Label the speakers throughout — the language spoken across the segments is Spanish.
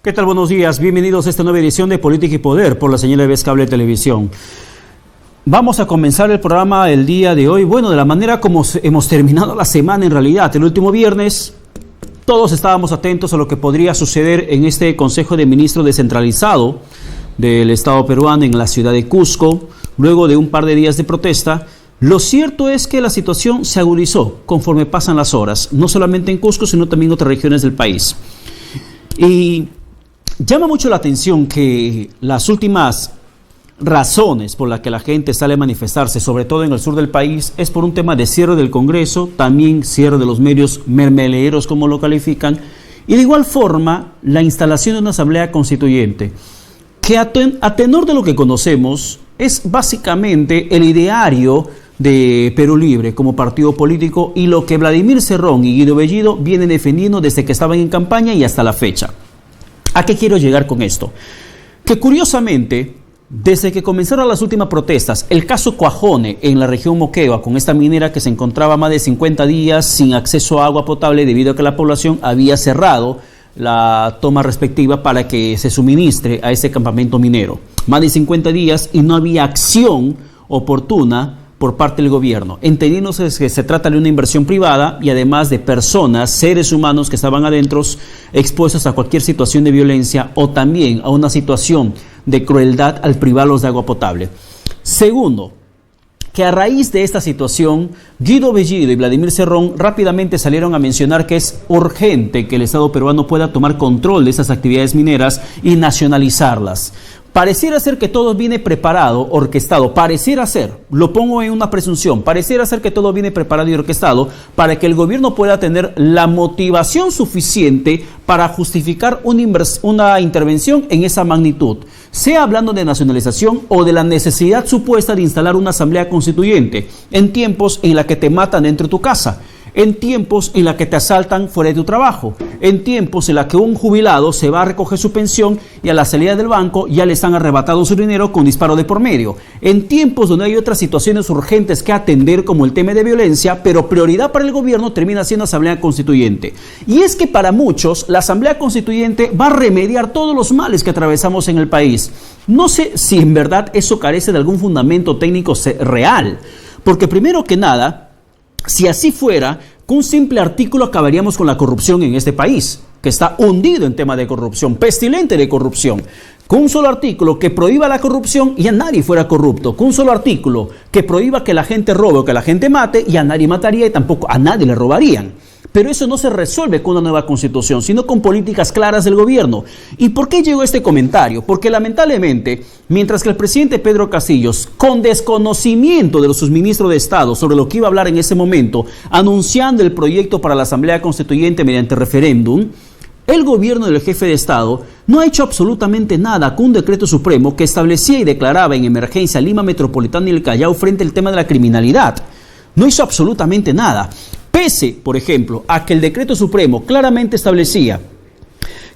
Speaker 1: ¿Qué tal? Buenos días. Bienvenidos a esta nueva edición de Política y Poder por la señal de Vez Cable Televisión. Vamos a comenzar el programa el día de hoy, de la manera como hemos terminado la semana en realidad. El último viernes todos estábamos atentos a lo que podría suceder en este Consejo de Ministros descentralizado del Estado peruano en la ciudad de Cusco, luego de un par de días de protesta. Lo cierto es que la situación se agudizó conforme pasan las horas, no solamente en Cusco, sino también en otras regiones del país. Y llama mucho la atención que las últimas razones por las que la gente sale a manifestarse, sobre todo en el sur del país, es por un tema de cierre del Congreso, también cierre de los medios mermeleros, como lo califican, y de igual forma la instalación de una asamblea constituyente, que a tenor de lo que conocemos es básicamente el ideario de Perú Libre como partido político y lo que Vladimir Cerrón y Guido Bellido vienen defendiendo desde que estaban en campaña y hasta la fecha. ¿A qué quiero llegar con esto? Que curiosamente, desde que comenzaron las últimas protestas, el caso Cuajone en la región Moquegua, con esta minera que se encontraba más de 50 días sin acceso a agua potable debido a que la población había cerrado la toma respectiva para que se suministre a ese campamento minero. Más de 50 días y no había acción oportuna por parte del gobierno, entendiéndose que se trata de una inversión privada y además de personas, seres humanos que estaban adentro expuestos a cualquier situación de violencia o también a una situación de crueldad al privarlos de agua potable. Segundo, que a raíz de esta situación, Guido Bellido y Vladimir Cerrón rápidamente salieron a mencionar que es urgente que el Estado peruano pueda tomar control de esas actividades mineras y nacionalizarlas. Pareciera ser que todo viene preparado, orquestado, pareciera ser, lo pongo en una presunción, pareciera ser que todo viene preparado y orquestado para que el gobierno pueda tener la motivación suficiente para justificar una intervención en esa magnitud, sea hablando de nacionalización o de la necesidad supuesta de instalar una asamblea constituyente en tiempos en la que te matan dentro de tu casa, en tiempos en la que te asaltan fuera de tu trabajo, en tiempos en la que un jubilado se va a recoger su pensión y a la salida del banco ya le están arrebatando su dinero con disparo de por medio, en tiempos donde hay otras situaciones urgentes que atender como el tema de violencia, pero prioridad para el gobierno termina siendo asamblea constituyente. Y es que para muchos la asamblea constituyente va a remediar todos los males que atravesamos en el país. No sé si en verdad eso carece de algún fundamento técnico real, porque primero que nada, si así fuera, con un simple artículo acabaríamos con la corrupción en este país, que está hundido en tema de corrupción, pestilente de corrupción. Con un solo artículo que prohíba la corrupción, ya nadie fuera corrupto. Con un solo artículo que prohíba que la gente robe o que la gente mate, ya nadie mataría y tampoco a nadie le robarían. Pero eso no se resuelve con una nueva constitución, sino con políticas claras del gobierno. ¿Y por qué llegó este comentario? Porque lamentablemente, mientras que el presidente Pedro Castillo, con desconocimiento de sus ministros de Estado sobre lo que iba a hablar en ese momento, anunciando el proyecto para la Asamblea Constituyente mediante referéndum, el gobierno del jefe de Estado no ha hecho absolutamente nada con un decreto supremo que establecía y declaraba en emergencia Lima Metropolitana y el Callao frente al tema de la criminalidad. No hizo absolutamente nada. Pese, por ejemplo, a que el decreto supremo claramente establecía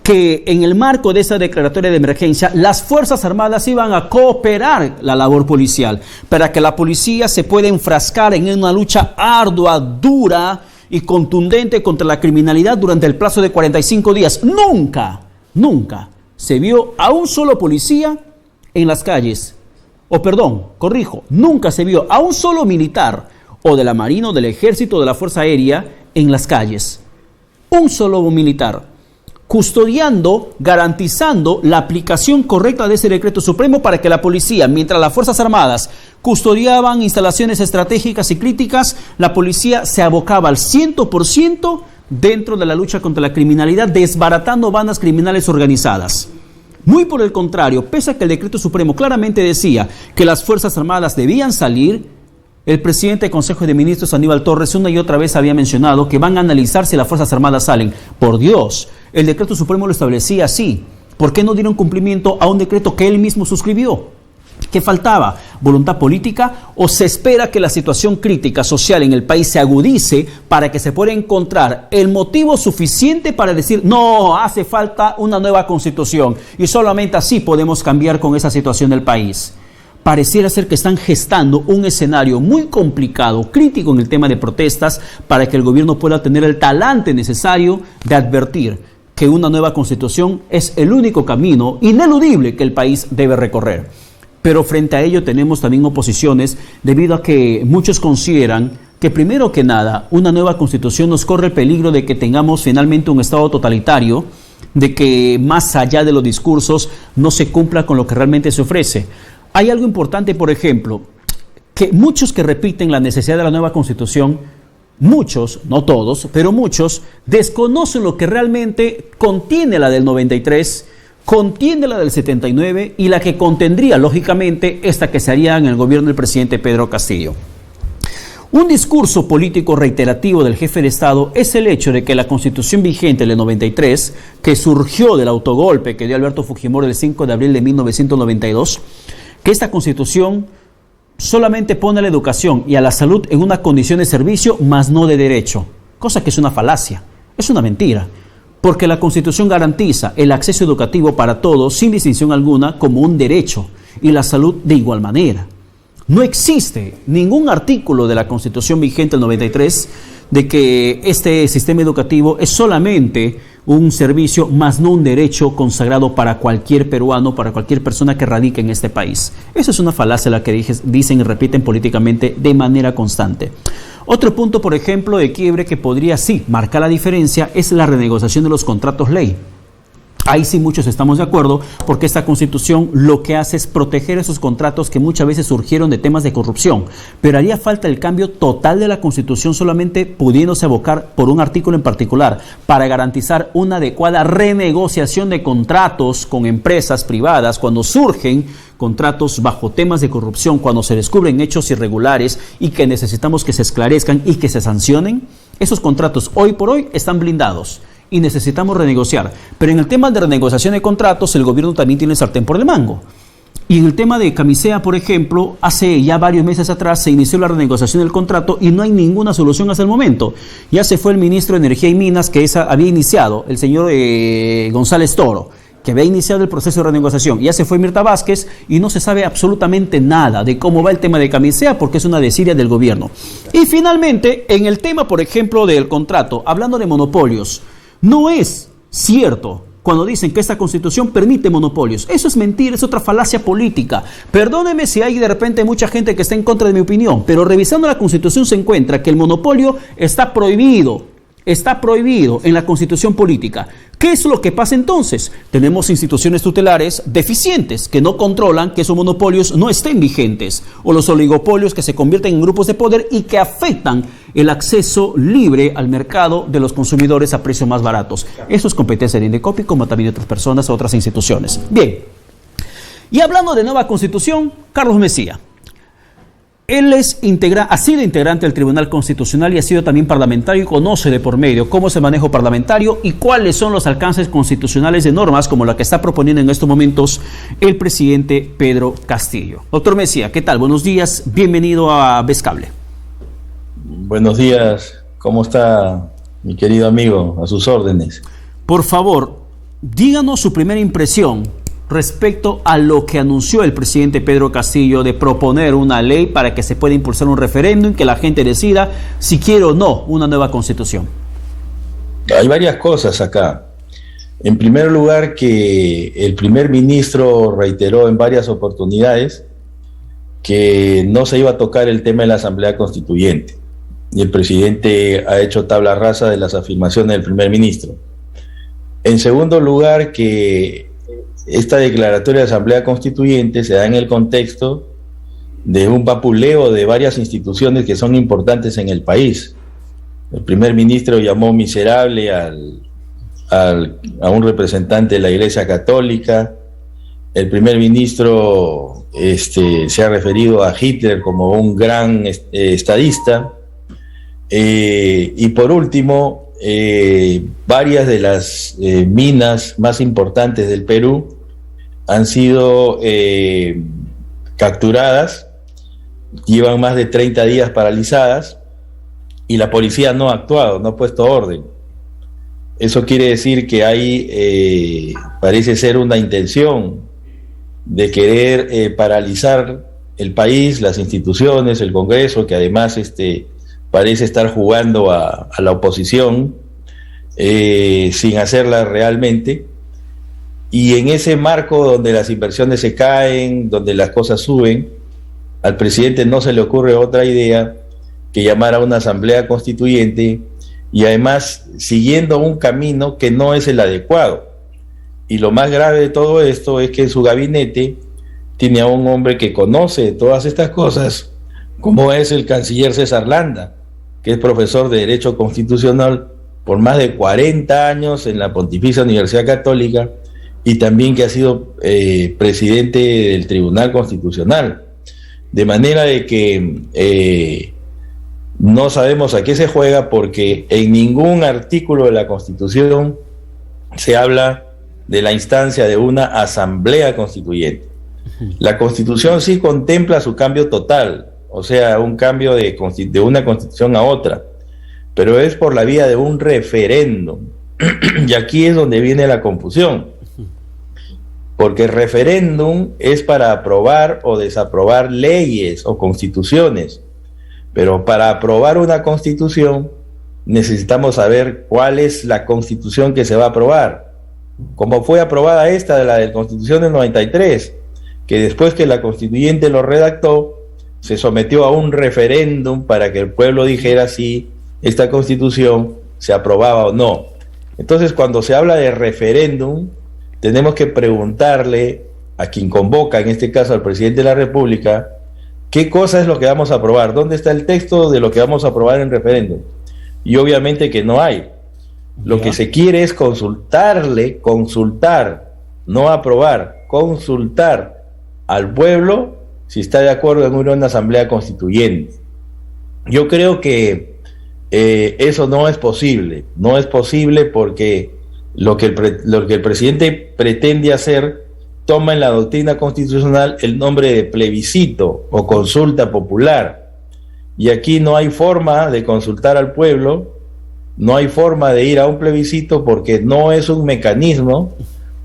Speaker 1: que en el marco de esa declaratoria de emergencia las Fuerzas Armadas iban a cooperar la labor policial para que la policía se pueda enfrascar en una lucha ardua, dura y contundente contra la criminalidad durante el plazo de 45 días. Nunca se vio a un solo policía en las calles. Nunca se vio a un solo militar o de la Marina, o del Ejército, o de la Fuerza Aérea, en las calles. Un solo militar, custodiando, garantizando la aplicación correcta de ese decreto supremo para que la policía, mientras las Fuerzas Armadas custodiaban instalaciones estratégicas y críticas, la policía se abocaba al 100% dentro de la lucha contra la criminalidad, desbaratando bandas criminales organizadas. Muy por el contrario, pese a que el decreto supremo claramente decía que las Fuerzas Armadas debían salir, el presidente del Consejo de Ministros, Aníbal Torres, una y otra vez había mencionado que van a analizar si las Fuerzas Armadas salen. Por Dios, el decreto supremo lo establecía así. ¿Por qué no dieron cumplimiento a un decreto que él mismo suscribió? ¿Qué faltaba? ¿Voluntad política? ¿O se espera que la situación crítica social en el país se agudice para que se pueda encontrar el motivo suficiente para decir no, hace falta una nueva constitución y solamente así podemos cambiar con esa situación del país? Pareciera ser que están gestando un escenario muy complicado, crítico en el tema de protestas, para que el gobierno pueda tener el talante necesario de advertir que una nueva constitución es el único camino ineludible que el país debe recorrer. Pero frente a ello tenemos también oposiciones debido a que muchos consideran que primero que nada una nueva constitución nos corre el peligro de que tengamos finalmente un Estado totalitario, de que más allá de los discursos no se cumpla con lo que realmente se ofrece. Hay algo importante, por ejemplo, que muchos que repiten la necesidad de la nueva constitución, muchos, no todos, pero muchos, desconocen lo que realmente contiene la del 93, contiene la del 79 y la que contendría, lógicamente, esta que se haría en el gobierno del presidente Pedro Castillo. Un discurso político reiterativo del jefe de Estado es el hecho de que la constitución vigente del 93, que surgió del autogolpe que dio Alberto Fujimori el 5 de abril de 1992, que esta constitución solamente pone a la educación y a la salud en una condición de servicio, más no de derecho, cosa que es una falacia, es una mentira, porque la Constitución garantiza el acceso educativo para todos sin distinción alguna como un derecho y la salud de igual manera. No existe ningún artículo de la Constitución vigente del 93 de que este sistema educativo es solamente un servicio, más no un derecho consagrado para cualquier peruano, para cualquier persona que radique en este país. Eso es una falacia la que dicen y repiten políticamente de manera constante. Otro punto, por ejemplo, de quiebre que podría sí marcar la diferencia es la renegociación de los contratos ley. Ahí sí muchos estamos de acuerdo, porque esta constitución lo que hace es proteger esos contratos que muchas veces surgieron de temas de corrupción, pero haría falta el cambio total de la constitución solamente pudiéndose abocar por un artículo en particular para garantizar una adecuada renegociación de contratos con empresas privadas cuando surgen contratos bajo temas de corrupción, cuando se descubren hechos irregulares y que necesitamos que se esclarezcan y que se sancionen. Esos contratos hoy por hoy están blindados y necesitamos renegociar. Pero en el tema de renegociación de contratos, el gobierno también tiene el sartén por el mango. Y en el tema de Camisea, por ejemplo, hace ya varios meses atrás se inició la renegociación del contrato y no hay ninguna solución hasta el momento. Ya se fue el ministro de Energía y Minas, que había iniciado, el señor González Toro, que había iniciado el proceso de renegociación. Ya se fue Mirta Vázquez y no se sabe absolutamente nada de cómo va el tema de Camisea porque es una desidia del gobierno. Y finalmente, en el tema, por ejemplo, del contrato, hablando de monopolios, no es cierto cuando dicen que esta constitución permite monopolios. Eso es mentira, es otra falacia política. Perdóneme si hay de repente mucha gente que está en contra de mi opinión, pero revisando la constitución se encuentra que el monopolio está prohibido en la constitución política. ¿Qué es lo que pasa entonces? Tenemos instituciones tutelares deficientes que no controlan que esos monopolios no estén vigentes, o los oligopolios que se convierten en grupos de poder y que afectan el acceso libre al mercado de los consumidores a precios más baratos. Eso es competencia de Indecopi, como también de otras personas o otras instituciones. Bien, y hablando de nueva constitución, Carlos Messía. Él ha sido integrante del Tribunal Constitucional y ha sido también parlamentario y conoce de por medio cómo es el manejo parlamentario y cuáles son los alcances constitucionales de normas como la que está proponiendo en estos momentos el presidente Pedro Castillo. Doctor Messía, ¿qué tal? Buenos días, bienvenido a Vescable.
Speaker 2: Buenos días, ¿cómo está mi querido amigo? A sus órdenes.
Speaker 1: Por favor, díganos su primera impresión respecto a lo que anunció el presidente Pedro Castillo de proponer una ley para que se pueda impulsar un referéndum, que la gente decida si quiere o no una nueva constitución.
Speaker 2: Hay varias cosas acá. En primer lugar, que el primer ministro reiteró en varias oportunidades que no se iba a tocar el tema de la Asamblea Constituyente. Y el presidente ha hecho tabla rasa de las afirmaciones del primer ministro. En segundo lugar, que esta declaratoria de Asamblea Constituyente se da en el contexto de un vapuleo de varias instituciones que son importantes en el país. El primer ministro llamó miserable a un representante de la Iglesia Católica. El primer ministro se ha referido a Hitler como un gran estadista. Y por último, varias de las minas más importantes del Perú han sido capturadas, llevan más de 30 días paralizadas y la policía no ha actuado, no ha puesto orden. Eso quiere decir que hay, parece ser una intención de querer paralizar el país, las instituciones, el Congreso, que además parece estar jugando a la oposición, sin hacerla realmente. Y en ese marco donde las inversiones se caen, donde las cosas suben, al presidente no se le ocurre otra idea que llamar a una asamblea constituyente, y además siguiendo un camino que no es el adecuado. Y lo más grave de todo esto es que en su gabinete tiene a un hombre que conoce todas estas cosas, como es el canciller César Landa, que es profesor de Derecho Constitucional por más de 40 años en la Pontificia Universidad Católica, y también que ha sido presidente del Tribunal Constitucional. De manera de que no sabemos a qué se juega, porque en ningún artículo de la Constitución se habla de la instancia de una asamblea constituyente. La Constitución sí contempla su cambio total, o sea, un cambio de una constitución a otra, pero es por la vía de un referéndum. Y aquí es donde viene la confusión, porque el referéndum es para aprobar o desaprobar leyes o constituciones, pero para aprobar una constitución necesitamos saber cuál es la constitución que se va a aprobar, como fue aprobada esta de la de Constitución del 93, que después que la constituyente lo redactó, se sometió a un referéndum para que el pueblo dijera si esta constitución se aprobaba o no. Entonces, cuando se habla de referéndum, tenemos que preguntarle a quien convoca, en este caso al presidente de la República, qué cosa es lo que vamos a aprobar, dónde está el texto de lo que vamos a aprobar en referéndum. Y obviamente que no hay. Lo que se quiere es consultar, no aprobar, consultar al pueblo si está de acuerdo en una asamblea constituyente. Yo creo que eso no es posible porque lo que el presidente pretende hacer toma en la doctrina constitucional el nombre de plebiscito o consulta popular, y aquí no hay forma de consultar al pueblo, no hay forma de ir a un plebiscito, porque no es un mecanismo,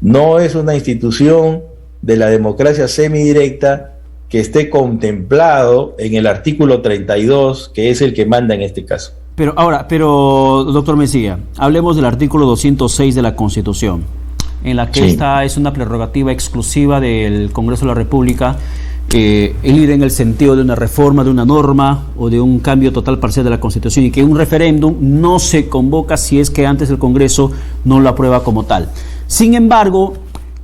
Speaker 2: no es una institución de la democracia semidirecta que esté contemplado en el artículo 32, que es el que manda en este caso.
Speaker 1: Pero doctor Mesía, hablemos del artículo 206 de la Constitución, en la que
Speaker 2: sí,
Speaker 1: esta es una prerrogativa exclusiva del Congreso de la República, ir en el sentido de una reforma, de una norma o de un cambio total parcial de la Constitución, y que un referéndum no se convoca si es que antes el Congreso no lo aprueba como tal. Sin embargo,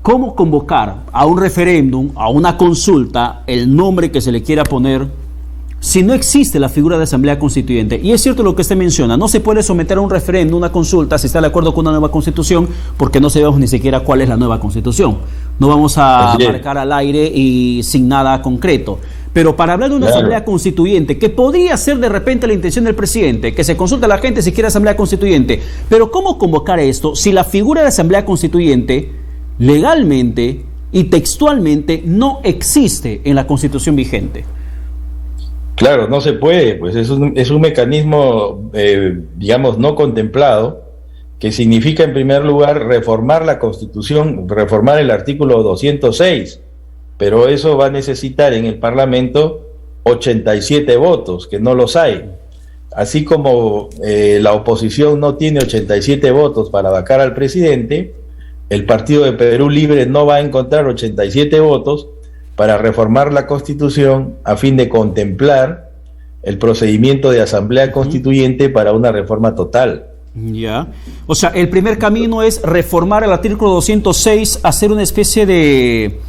Speaker 1: ¿cómo convocar a un referéndum, a una consulta, el nombre que se le quiera poner, si no existe la figura de asamblea constituyente? Y es cierto lo que usted menciona, no se puede someter a un referéndum, una consulta, si está de acuerdo con una nueva constitución, porque no sabemos ni siquiera cuál es la nueva constitución. No vamos a marcar al aire y sin nada concreto. Pero para hablar de una asamblea constituyente, que podría ser de repente la intención del presidente, que se consulte a la gente si quiere asamblea constituyente, pero ¿cómo convocar esto si la figura de asamblea constituyente legalmente y textualmente no existe en la Constitución vigente?
Speaker 2: Claro, no se puede, pues es un mecanismo, digamos, no contemplado, que significa en primer lugar reformar la Constitución, reformar el artículo 206, pero eso va a necesitar en el Parlamento 87 votos, que no los hay. Así como la oposición no tiene 87 votos para vacar al presidente, el Partido de Perú Libre no va a encontrar 87 votos para reformar la Constitución a fin de contemplar el procedimiento de asamblea constituyente para una reforma total.
Speaker 1: Ya. O sea, el primer camino es reformar el artículo 206, hacer una especie de...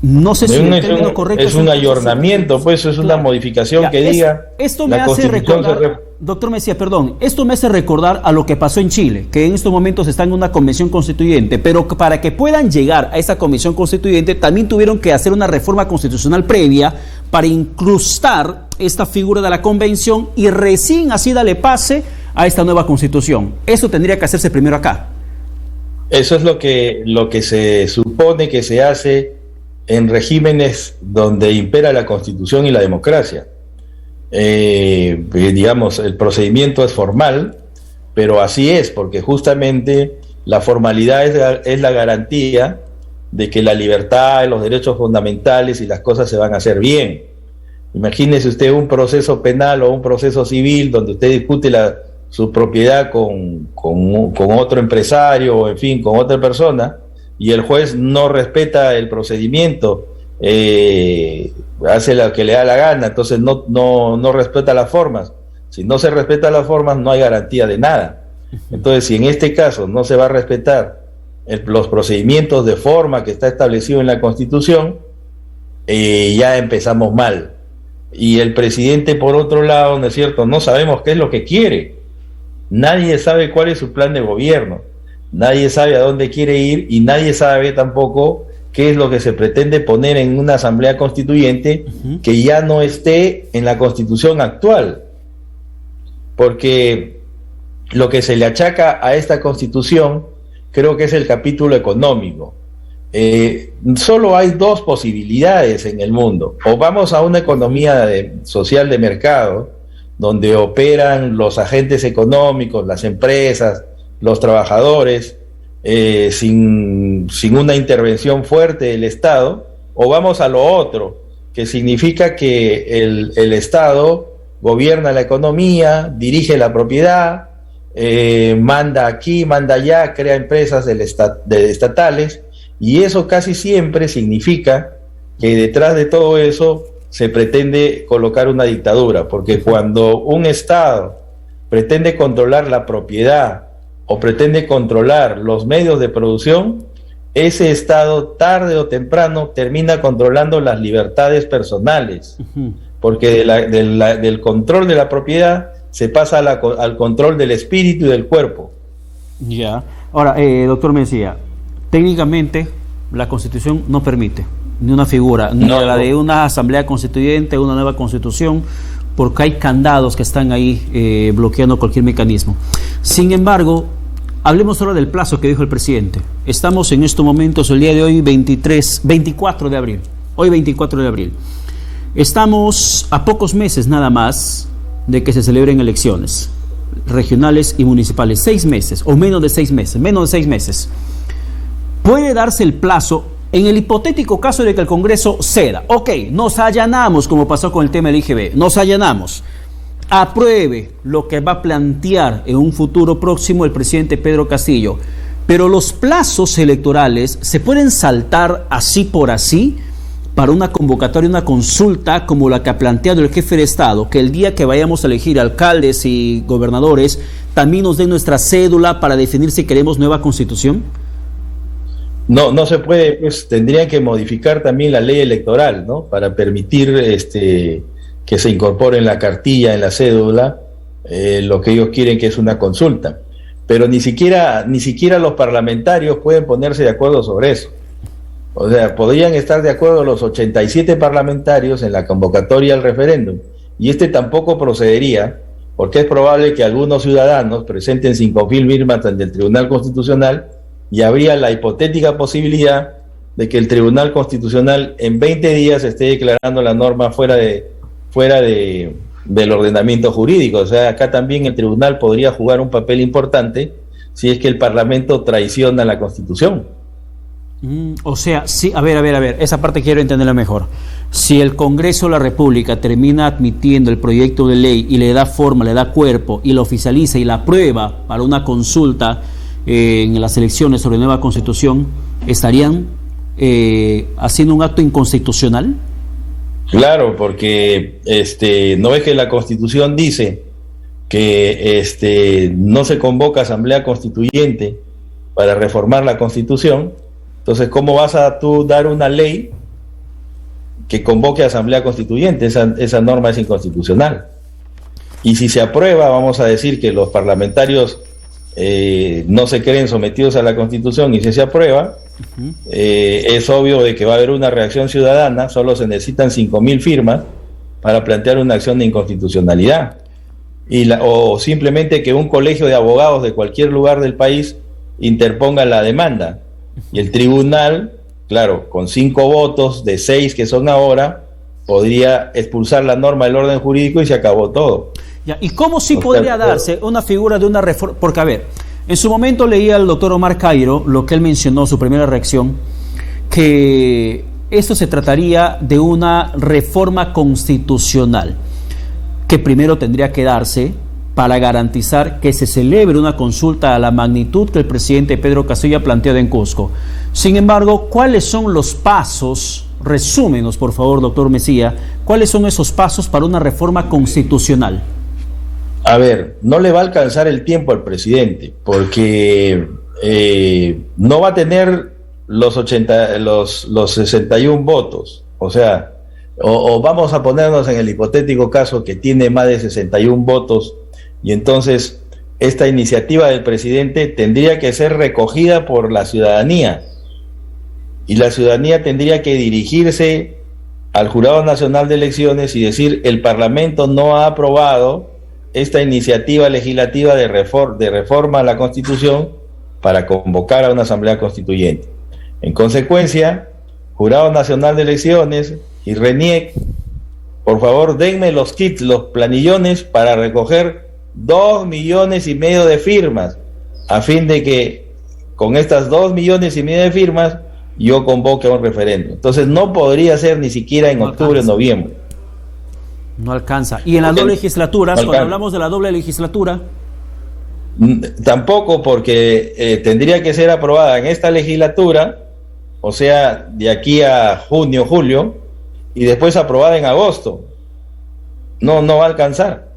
Speaker 1: No sé si el término correcto
Speaker 2: es un ayornamiento, pues es una modificación que diga...
Speaker 1: Esto me hace recordar, doctor Mesía, perdón, esto me hace recordar a lo que pasó en Chile, que en estos momentos está en una convención constituyente, pero para que puedan llegar a esa convención constituyente también tuvieron que hacer una reforma constitucional previa para incrustar esta figura de la convención y recién así darle pase a esta nueva constitución. Eso tendría que hacerse primero acá.
Speaker 2: Eso es lo que se supone que se hace en regímenes donde impera la Constitución y la democracia. Digamos, el procedimiento es formal, pero así es, porque justamente la formalidad es la garantía de que la libertad, los derechos fundamentales y las cosas se van a hacer bien. Imagínese usted un proceso penal o un proceso civil donde usted discute su propiedad con otro empresario o, en fin, con otra persona, y el juez no respeta el procedimiento, hace lo que le da la gana, entonces no respeta las formas. Si no se respetan las formas, no hay garantía de nada. Entonces, si en este caso no se va a respetar los procedimientos de forma que está establecido en la Constitución, ya empezamos mal. Y el presidente, por otro lado, ¿no es cierto?, no sabemos qué es lo que quiere. Nadie sabe cuál es su plan de gobierno. Nadie sabe a dónde quiere ir y nadie sabe tampoco qué es lo que se pretende poner en una asamblea constituyente que ya no esté en la Constitución actual. Porque lo que se le achaca a esta Constitución creo que es el capítulo económico. Solo hay dos posibilidades en el mundo: o vamos a una economía social de mercado, donde operan los agentes económicos, las empresas, los trabajadores, sin una intervención fuerte del Estado, o vamos a lo otro, que significa que el Estado gobierna la economía, dirige la propiedad, manda aquí, manda allá, crea empresas estatales, y eso casi siempre significa que detrás de todo eso se pretende colocar una dictadura, porque cuando un Estado pretende controlar la propiedad o pretende controlar los medios de producción, ese Estado tarde o temprano termina controlando las libertades personales, porque del control de la propiedad se pasa al control del espíritu y del cuerpo.
Speaker 1: Ya. Ahora, doctor Mencía, técnicamente la Constitución no permite ni una figura, ni la de una asamblea constituyente, una nueva constitución, porque hay candados que están ahí bloqueando cualquier mecanismo. Sin embargo, hablemos ahora del plazo que dijo el presidente. Estamos en estos momentos, el día de hoy, 24 de abril. Hoy 24 de abril. Estamos a pocos meses nada más de que se celebren elecciones regionales y municipales. 6 meses, o menos de 6 meses, menos de 6 meses. Puede darse el plazo en el hipotético caso de que el Congreso ceda. Ok, nos allanamos, como pasó con el tema del IGB, nos allanamos. Apruebe lo que va a plantear en un futuro próximo el presidente Pedro Castillo. Pero los plazos electorales se pueden saltar así por así para una convocatoria, una consulta como la que ha planteado el jefe de Estado, que el día que vayamos a elegir alcaldes y gobernadores también nos den nuestra cédula para definir si queremos nueva constitución.
Speaker 2: No se puede, pues tendrían que modificar también la ley electoral, ¿no?, para permitir que se incorpore en la cartilla, en la cédula, lo que ellos quieren, que es una consulta. Pero ni siquiera los parlamentarios pueden ponerse de acuerdo sobre eso. O sea, podrían estar de acuerdo los 87 parlamentarios en la convocatoria al referéndum, y tampoco procedería, porque es probable que algunos ciudadanos presenten 5.000 firmas ante el Tribunal Constitucional, y habría la hipotética posibilidad de que el Tribunal Constitucional en 20 días esté declarando la norma fuera del ordenamiento jurídico. O sea, acá también el tribunal podría jugar un papel importante si es que el Parlamento traiciona la Constitución.
Speaker 1: O sea, sí, a ver, esa parte quiero entenderla mejor. Si el Congreso de la República termina admitiendo el proyecto de ley y le da forma, le da cuerpo y lo oficializa y la aprueba para una consulta en las elecciones sobre nueva constitución, ¿estarían haciendo un acto inconstitucional?
Speaker 2: Claro, porque no es que la Constitución dice que no se convoca asamblea constituyente para reformar la Constitución. Entonces, ¿cómo vas a tú dar una ley que convoque a asamblea constituyente? Esa norma es inconstitucional. Y si se aprueba, vamos a decir que los parlamentarios no se creen sometidos a la Constitución, y si se aprueba, es obvio de que va a haber una reacción ciudadana. Solo se necesitan 5.000 firmas para plantear una acción de inconstitucionalidad, o simplemente que un colegio de abogados de cualquier lugar del país interponga la demanda, y el tribunal, claro, con 5 votos de 6 que son ahora, podría expulsar la norma del orden jurídico y se acabó todo.
Speaker 1: Ya, ¿y cómo sí podría darse una figura de una reforma? Porque, a ver, en su momento leía al doctor Omar Cairo lo que él mencionó, su primera reacción, que esto se trataría de una reforma constitucional, que primero tendría que darse para garantizar que se celebre una consulta a la magnitud que el presidente Pedro Castillo ha planteado en Cusco. Sin embargo, ¿cuáles son los pasos? Resúmenos, por favor, doctor Mejía, ¿cuáles son esos pasos para una reforma constitucional?
Speaker 2: A ver, no le va a alcanzar el tiempo al presidente, porque no va a tener los 61 votos. O sea, o vamos a ponernos en el hipotético caso que tiene más de 61 votos, y entonces esta iniciativa del presidente tendría que ser recogida por la ciudadanía, y la ciudadanía tendría que dirigirse al Jurado Nacional de Elecciones y decir: el Parlamento no ha aprobado esta iniciativa legislativa de reforma a la Constitución, para convocar a una asamblea constituyente. En consecuencia, Jurado Nacional de Elecciones y RENIEC, por favor denme los kits, los planillones para recoger 2,5 millones de firmas, a fin de que con estas 2,5 millones de firmas yo convoque a un referéndum. Entonces no podría ser ni siquiera en octubre o noviembre.
Speaker 1: No alcanza. ¿Y en las dos legislaturas, cuando hablamos de la doble legislatura?
Speaker 2: Tampoco, porque tendría que ser aprobada en esta legislatura, o sea, de aquí a junio, julio, y después aprobada en agosto. No va a alcanzar.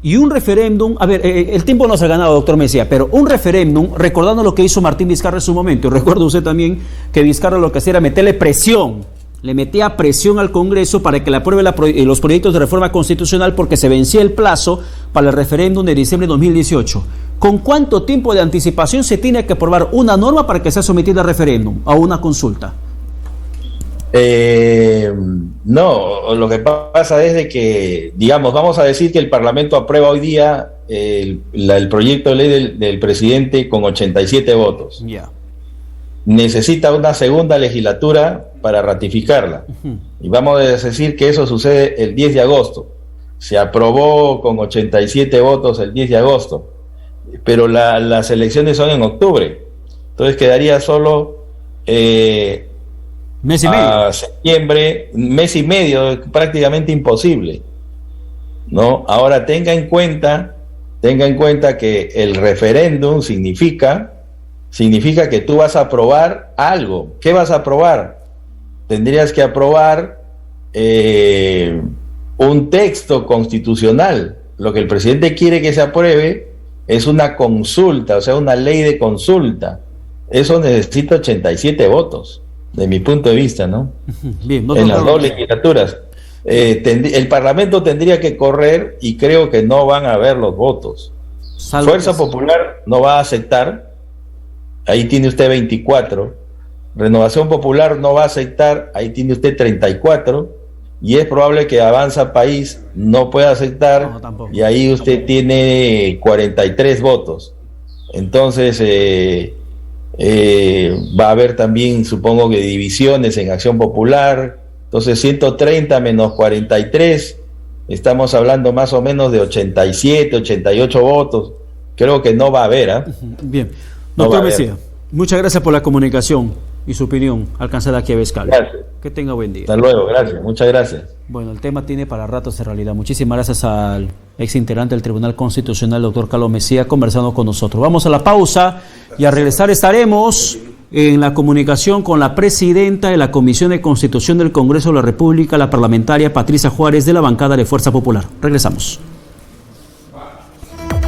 Speaker 1: Y un referéndum, a ver, el tiempo nos ha ganado, doctor Mejía, pero un referéndum, recordando lo que hizo Martín Vizcarra en su momento, y recuerda usted también que Vizcarra lo que hacía era meterle presión, le metía presión al Congreso para que le apruebe los proyectos de reforma constitucional, porque se vencía el plazo para el referéndum de diciembre de 2018. ¿Con cuánto tiempo de anticipación se tiene que aprobar una norma para que sea sometida a referéndum, a una consulta?
Speaker 2: No, lo que pasa es de que, digamos, vamos a decir que el Parlamento aprueba hoy día el proyecto de ley del presidente con 87 votos.
Speaker 1: Ya.
Speaker 2: Necesita una segunda legislatura para ratificarla. Y vamos a decir que eso sucede el 10 de agosto. Se aprobó con 87 votos el 10 de agosto, pero las elecciones son en octubre. Entonces quedaría solo
Speaker 1: mes y medio.
Speaker 2: A septiembre, mes y medio, prácticamente imposible, ¿no? Ahora tenga en cuenta que el referéndum significa que tú vas a aprobar algo. ¿Qué vas a aprobar? Tendrías que aprobar un texto constitucional. Lo que el presidente quiere que se apruebe es una consulta, o sea, una ley de consulta. Eso necesita 87 votos, de mi punto de vista, ¿no?
Speaker 1: Bien,
Speaker 2: en las dos legislaturas. El Parlamento tendría que correr, y creo que no van a haber los votos. Fuerza Popular no va a aceptar. Ahí tiene usted 24. Renovación Popular no va a aceptar. Ahí tiene usted 34. Y es probable que Avanza País no pueda aceptar. No, tampoco. Y ahí usted tiene 43 votos. Entonces va a haber también, supongo que, divisiones en Acción Popular. Entonces 130 menos 43, estamos hablando más o menos de 87, 88 votos. Creo que no va a haber, ¿eh?
Speaker 1: Bien. Doctor Mejía, muchas gracias por la comunicación y su opinión alcanzada aquí a Vizcarra.
Speaker 2: Gracias.
Speaker 1: Que tenga buen día.
Speaker 2: Hasta luego, gracias, muchas gracias.
Speaker 1: Bueno, el tema tiene para ratos en realidad. Muchísimas gracias al ex integrante del Tribunal Constitucional, doctor Carlos Mejía, conversando con nosotros. Vamos a la pausa y al regresar estaremos en la comunicación con la presidenta de la Comisión de Constitución del Congreso de la República, la parlamentaria Patricia Juárez, de la bancada de Fuerza Popular. Regresamos.